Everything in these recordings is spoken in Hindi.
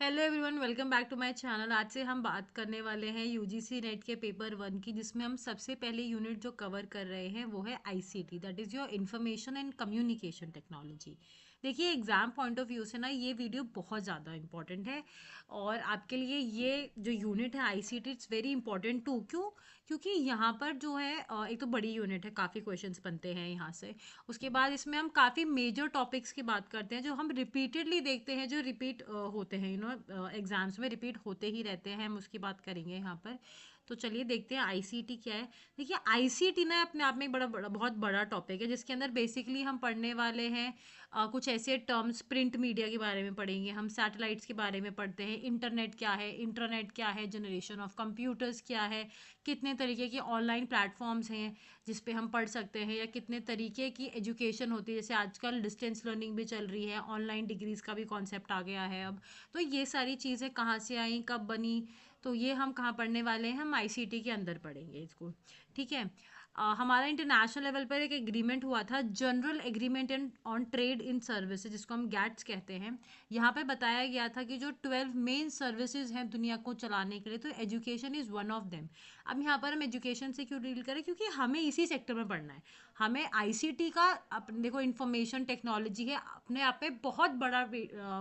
Hello everyone, welcome back to my channel. आज से हम बात करने वाले हैं यूजीसी नेट के पेपर 1 की, जिसमें हम सबसे पहले यूनिट जो कवर कर रहे हैं वो है ICT, that is your information and communication technology. देखिए, एग्जाम पॉइंट ऑफ व्यू से ना ये वीडियो बहुत ज़्यादा इंपॉर्टेंट है और आपके लिए ये जो यूनिट है ICT it's very important to. क्यों? क्योंकि यहाँ पर जो है एक तो बड़ी यूनिट है, काफ़ी क्वेश्चंस बनते हैं यहाँ से। उसके बाद इसमें हम काफ़ी मेजर टॉपिक्स की बात करते हैं जो हम रिपीटेडली देखते हैं, जो रिपीट होते हैं एग्जाम्स में रिपीट होते ही रहते हैं। हम उसकी बात करेंगे यहाँ पर। तो चलिए देखते हैं आईसीटी क्या है। देखिए, आईसीटी ना अपने आप में एक बहुत बड़ा टॉपिक है, जिसके अंदर बेसिकली हम पढ़ने वाले हैं कुछ ऐसे टर्म्स। प्रिंट मीडिया के बारे में पढ़ेंगे हम, सैटेलाइट्स के बारे में पढ़ते हैं, इंटरनेट क्या है, इंटरनेट क्या है, जनरेशन ऑफ कंप्यूटर्स क्या है, कितने तरीके के ऑनलाइन प्लेटफॉर्म्स हैं जिस पे हम पढ़ सकते हैं, या कितने तरीके की एजुकेशन होती है। जैसे आजकल डिस्टेंस लर्निंग भी चल रही है, ऑनलाइन डिग्रीज का भी कॉन्सेप्ट आ गया है अब। तो ये सारी चीज़ें कहाँ से आई, कब बनी, तो ये हम कहाँ पढ़ने वाले हैं, हम आईसीटी के अंदर पढ़ेंगे इसको। ठीक है। हमारा इंटरनेशनल लेवल पर एक एग्रीमेंट हुआ था, general agreement on trade in services, जिसको हम गैट्स कहते हैं। यहाँ पे बताया गया था कि जो 12 मेन सर्विसेज हैं दुनिया को चलाने के लिए, तो education is one of them. अब यहाँ पर हम एजुकेशन से क्यों डील करें? क्योंकि हमें इसी सेक्टर में पढ़ना है। हमें आईसीटी का अपने देखो, इंफॉर्मेशन टेक्नोलॉजी है, अपने आप में बहुत बड़ा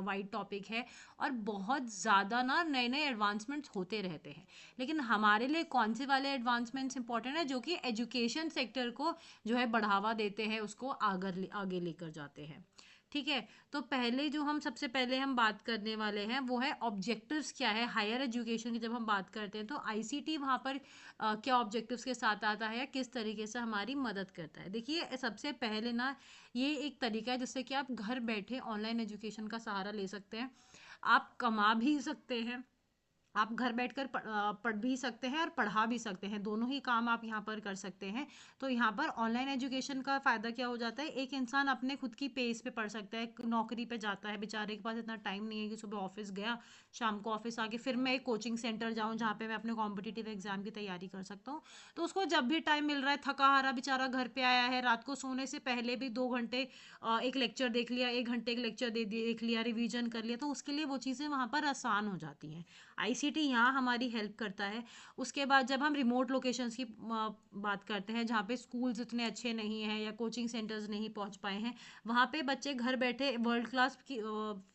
वाइड टॉपिक है और बहुत ज़्यादा ना नए नए एडवांसमेंट्स होते रहते हैं। लेकिन हमारे लिए कौन से वाले एडवांसमेंट्स इंपॉर्टेंट है? जो कि एजुकेशन सेक्टर को जो है बढ़ावा देते हैं, उसको आगे लेकर जाते हैं। ठीक है। तो पहले जो हम सबसे पहले हम बात करने वाले हैं वो है ऑब्जेक्टिव्स क्या है हायर एजुकेशन की। जब हम बात करते हैं तो आईसीटी वहाँ पर क्या ऑब्जेक्टिव्स के साथ आता है या किस तरीके से हमारी मदद करता है। देखिए, सबसे पहले ना ये एक तरीका है जिससे कि आप घर बैठे ऑनलाइन एजुकेशन का सहारा ले सकते हैं। आप कमा भी सकते हैं, आप घर बैठकर पढ़ भी सकते हैं और पढ़ा भी सकते हैं, दोनों ही काम आप यहाँ पर कर सकते हैं। तो यहाँ पर ऑनलाइन एजुकेशन का फ़ायदा क्या हो जाता है? एक इंसान अपने खुद की पेस पे पढ़ सकता है। नौकरी पे जाता है बेचारे के पास इतना टाइम नहीं है कि सुबह ऑफिस गया, शाम को ऑफिस आके फिर मैं एक कोचिंग सेंटर जाऊँ जहाँ पे मैं अपने कॉम्पिटिटिव एग्जाम की तैयारी कर सकता हूँ। तो उसको जब भी टाइम मिल रहा है, थका हारा बेचारा घर पे आया है, रात को सोने से पहले भी 2 घंटे एक लेक्चर देख लिया, 1 घंटे एक लेक्चर देख लिया, रिवीजन कर लिया, तो उसके लिए वो चीज़ें वहाँ पर आसान हो जाती हैं। आईसीटी यहाँ हमारी हेल्प करता है। उसके बाद जब हम रिमोट लोकेशंस की बात करते हैं, जहाँ पे स्कूल्स इतने अच्छे नहीं हैं या कोचिंग सेंटर्स नहीं पहुँच पाए हैं, वहाँ पे बच्चे घर बैठे वर्ल्ड क्लास की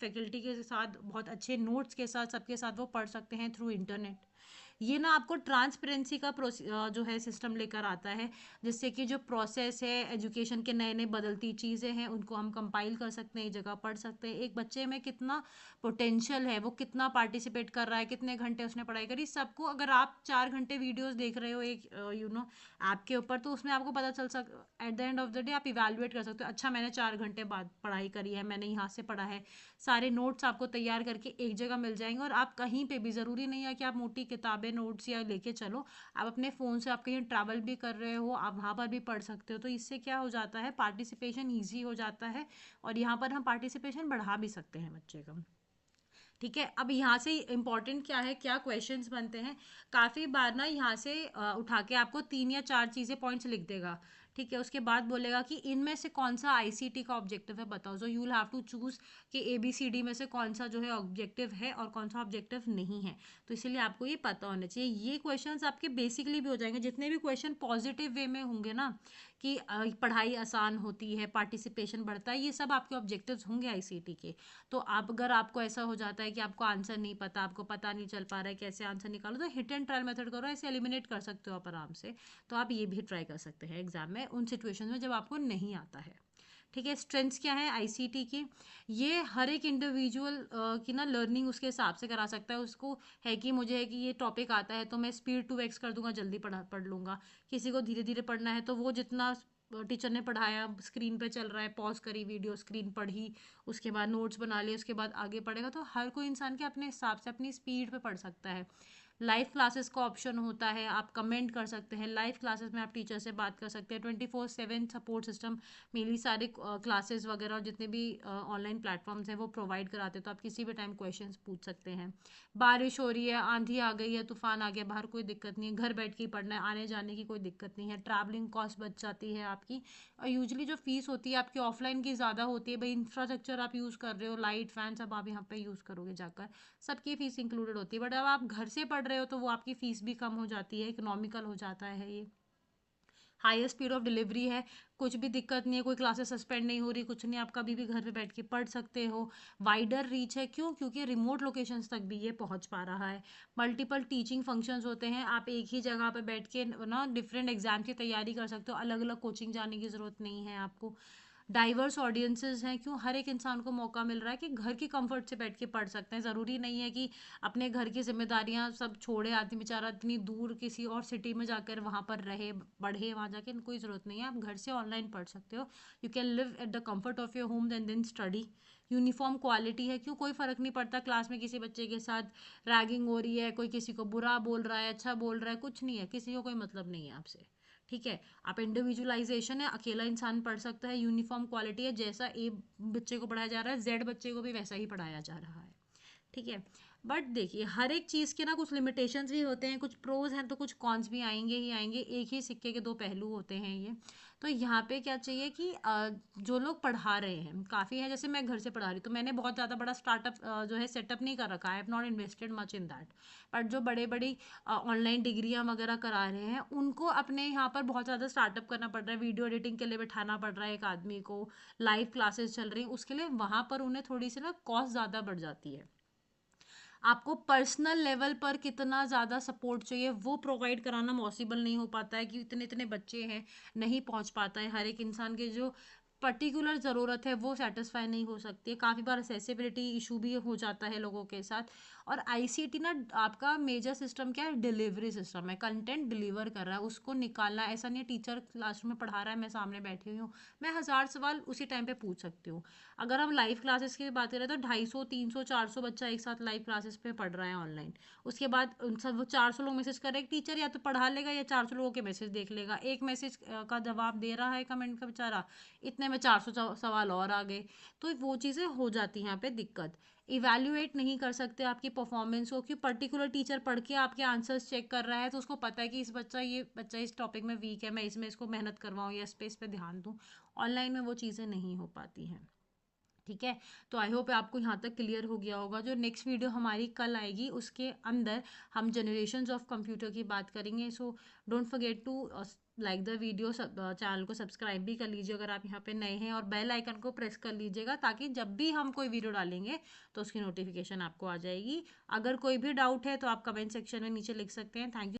फैकल्टी के साथ, बहुत अच्छे नोट्स के साथ, सबके साथ वो पढ़ सकते हैं थ्रू इंटरनेट। ये ना आपको ट्रांसपेरेंसी का जो है सिस्टम लेकर आता है, जिससे कि जो प्रोसेस है एजुकेशन के, नए नए बदलती चीज़ें हैं, उनको हम कंपाइल कर सकते हैं, एक जगह पढ़ सकते हैं। एक बच्चे में कितना पोटेंशियल है, वो कितना पार्टिसिपेट कर रहा है, कितने घंटे उसने पढ़ाई करी, सबको अगर आप 4 घंटे वीडियोस देख रहे हो एक ऐप के ऊपर, तो उसमें आपको पता चल at the end of the day आप इवेलुएट कर सकते हो, अच्छा मैंने 4 घंटे बाद पढ़ाई करी है, मैंने यहाँ से पढ़ा है। सारे नोट्स आपको तैयार करके एक जगह मिल जाएंगे और आप कहीं पे भी, ज़रूरी नहीं है कि आप मोटी किताबें नोट्स या लेके चलो, आप अपने फ़ोन से, आप कहीं ट्रैवल भी कर रहे हो, आप वहाँ पर भी पढ़ सकते हो। तो इससे क्या हो जाता है, पार्टिसिपेशन ईजी हो जाता है और यहाँ पर हम पार्टिसिपेशन बढ़ा भी सकते हैं बच्चे का। ठीक है। अब यहाँ से इम्पॉर्टेंट क्या है, क्या क्वेश्चंस बनते हैं? काफ़ी बार ना यहाँ से उठा के आपको 3 या 4 चीज़ें पॉइंट्स लिख देगा। ठीक है। उसके बाद बोलेगा कि इनमें से कौन सा आईसीटी का ऑब्जेक्टिव है, बताओ। So you will have to choose कि ABCD में से कौन सा जो है ऑब्जेक्टिव है और कौन सा ऑब्जेक्टिव नहीं है। तो इसीलिए आपको ये पता होना चाहिए। ये क्वेश्चंस आपके बेसिकली भी हो जाएंगे, जितने भी क्वेश्चन पॉजिटिव वे में होंगे ना, कि पढ़ाई आसान होती है, पार्टिसिपेशन बढ़ता है, ये सब आपके ऑब्जेक्टिव्स होंगे आईसीटी के। तो आप, अगर आपको ऐसा हो जाता है कि आपको आंसर नहीं पता, आपको पता नहीं चल पा रहा है कैसे आंसर निकालो, तो हिट एंड ट्रायल मेथड करो, ऐसे एलिमिनेट कर सकते हो आप आराम से। तो आप ये भी ट्राई कर सकते हैं एग्जाम में उन सिचुएशन में जब आपको नहीं आता है। ठीक है। स्ट्रेंथ्स क्या है आईसीटी की? ये हर एक इंडिविजुअल की ना लर्निंग उसके हिसाब से करा सकता है। उसको है कि मुझे है कि ये टॉपिक आता है तो मैं स्पीड 2x कर दूंगा, जल्दी पढ़ लूंगा। किसी को धीरे धीरे पढ़ना है तो वो जितना टीचर ने पढ़ाया, स्क्रीन पे चल रहा है, पॉज करी वीडियो, स्क्रीन पढ़ी, उसके बाद नोट्स बना लिए, उसके बाद आगे पढ़ेगा। तो हर कोई इंसान के अपने हिसाब से अपनी स्पीड पे पढ़ सकता है। लाइव क्लासेस का ऑप्शन होता है, आप कमेंट कर सकते हैं, लाइव क्लासेस में आप टीचर से बात कर सकते हैं, 24/7 सपोर्ट सिस्टम मेनली सारे क्लासेस वगैरह और जितने भी ऑनलाइन प्लेटफॉर्म्स हैं वो प्रोवाइड कराते हैं, तो आप किसी भी टाइम क्वेश्चंस पूछ सकते हैं। बारिश हो रही है, आंधी आ गई है, तूफान आ गया, बाहर कोई दिक्कत नहीं है, घर बैठ के ही पढ़ना है, आने जाने की कोई दिक्कत नहीं है, ट्रैवलिंग कॉस्ट बच जाती है आपकी। और यूजुअली जो फीस होती है आपकी ऑफलाइन की ज़्यादा होती है, भाई इंफ्रास्ट्रक्चर आप यूज़ कर रहे हो, लाइट फैन सब आप यहाँ पे यूज़ करोगे जाकर, सबकी फ़ीस इंक्लूडेड होती है। बट अब आप घर से पढ़ रहे हो तो वो आपकी फ़ीस भी कम हो जाती है, इकोनॉमिकल हो जाता है ये। हाईएस्ट स्पीड ऑफ डिलीवरी है, कुछ भी दिक्कत नहीं है, कोई क्लासेस सस्पेंड नहीं हो रही, कुछ नहीं, आप कभी भी घर पे बैठ के पढ़ सकते हो। वाइडर रीच है, क्यों? क्योंकि रिमोट लोकेशंस तक भी ये पहुंच पा रहा है। मल्टीपल टीचिंग फंक्शंस होते हैं, आप एक ही जगह पे बैठ के ना डिफरेंट एग्जाम की तैयारी कर सकते हो, अलग अलग कोचिंग जाने की ज़रूरत नहीं है आपको। डाइवर्स ऑडियंसेस हैं, क्यों? हर एक इंसान को मौका मिल रहा है कि घर की कंफर्ट से बैठ के पढ़ सकते हैं, ज़रूरी नहीं है कि अपने घर की जिम्मेदारियां सब छोड़े आदमी बेचारा इतनी दूर किसी और सिटी में जाकर वहाँ पर रहे बढ़े, वहाँ जाके कोई ज़रूरत नहीं है, आप घर से ऑनलाइन पढ़ सकते हो। You can live at the comfort of your home and then study. Uniform quality है, क्यों? कोई फ़र्क नहीं पड़ता क्लास में किसी बच्चे के साथ रैगिंग हो रही है, कोई किसी को बुरा बोल रहा है, अच्छा बोल रहा है, कुछ नहीं है, किसी को कोई मतलब नहीं है आपसे। ठीक है, आप इंडिविजुअलाइजेशन है, अकेला इंसान पढ़ सकता है, यूनिफॉर्म क्वालिटी है, जैसा ए बच्चे को पढ़ाया जा रहा है जेड बच्चे को भी वैसा ही पढ़ाया जा रहा है। ठीक है, बट देखिए हर एक चीज़ के ना कुछ लिमिटेशंस भी होते हैं, कुछ प्रोज हैं तो कुछ कॉन्स भी आएंगे ही आएंगे, एक ही सिक्के के दो पहलू होते हैं ये। तो यहाँ पे क्या चाहिए कि जो लोग पढ़ा रहे हैं काफ़ी है, जैसे मैं घर से पढ़ा रही तो मैंने बहुत ज़्यादा बड़ा स्टार्टअप जो है सेटअप नहीं कर रखा, I have not invested much in that. But जो बड़े बड़ी ऑनलाइन डिग्रियां वगैरह करा रहे हैं उनको अपने यहाँ पर बहुत ज़्यादा स्टार्टअप करना पड़ रहा है, वीडियो एडिटिंग के लिए बैठाना पड़ रहा है एक आदमी को, लाइव क्लासेस चल रही हैं उसके लिए, वहाँ पर उन्हें थोड़ी सी ना कॉस्ट ज़्यादा बढ़ जाती है। आपको पर्सनल लेवल पर कितना ज़्यादा सपोर्ट चाहिए वो प्रोवाइड कराना पॉसिबल नहीं हो पाता है, कि इतने इतने बच्चे हैं, नहीं पहुंच पाता है, हर एक इंसान के जो पर्टिकुलर ज़रूरत है वो सेटिस्फाई नहीं हो सकती है, काफ़ी बार असेसिबिलिटी इशू भी हो जाता है लोगों के साथ। और आईसीटी ना आपका मेजर सिस्टम क्या है? डिलीवरी सिस्टम है, कंटेंट डिलीवर कर रहा है, उसको निकालना, ऐसा नहीं है टीचर क्लासरूम में पढ़ा रहा है मैं सामने बैठी हुई हूँ, मैं 1000 सवाल उसी टाइम पे पूछ सकती हूँ। अगर हम लाइव क्लासेस की बात करें तो 250 300 400 बच्चा एक साथ लाइव क्लासेस पे पढ़ रहा है ऑनलाइन। उसके बाद उन सब वो 400 लोग मैसेज कर रहे हैं, टीचर या तो पढ़ा लेगा या 400 लोगों के मैसेज देख लेगा, एक मैसेज का जवाब दे रहा है कमेंट का बेचारा, इतने में 400 सवाल और आ गए। तो वो चीज़ें हो जाती हैं यहाँ पे दिक्कत। इवैल्यूएट नहीं कर सकते आपकी परफॉर्मेंस को, कि पर्टिकुलर टीचर पढ़ के आपके आंसर्स चेक कर रहा है तो उसको पता है कि ये बच्चा इस टॉपिक में वीक है, मैं इसमें इसको मेहनत करवाऊँ या इस पे ध्यान दूँ। ऑनलाइन में वो चीज़ें नहीं हो पाती हैं। ठीक है, तो आई होप आपको यहाँ तक क्लियर हो गया होगा। जो नेक्स्ट वीडियो हमारी कल आएगी उसके अंदर हम जनरेशन्स ऑफ कंप्यूटर की बात करेंगे। So don't forget to like the video, channel को सब्सक्राइब भी कर लीजिए अगर आप यहाँ पे नए हैं, और बेल आइकन को प्रेस कर लीजिएगा ताकि जब भी हम कोई वीडियो डालेंगे तो उसकी नोटिफिकेशन आपको आ जाएगी। अगर कोई भी डाउट है तो आप कमेंट सेक्शन में नीचे लिख सकते हैं। Thank you.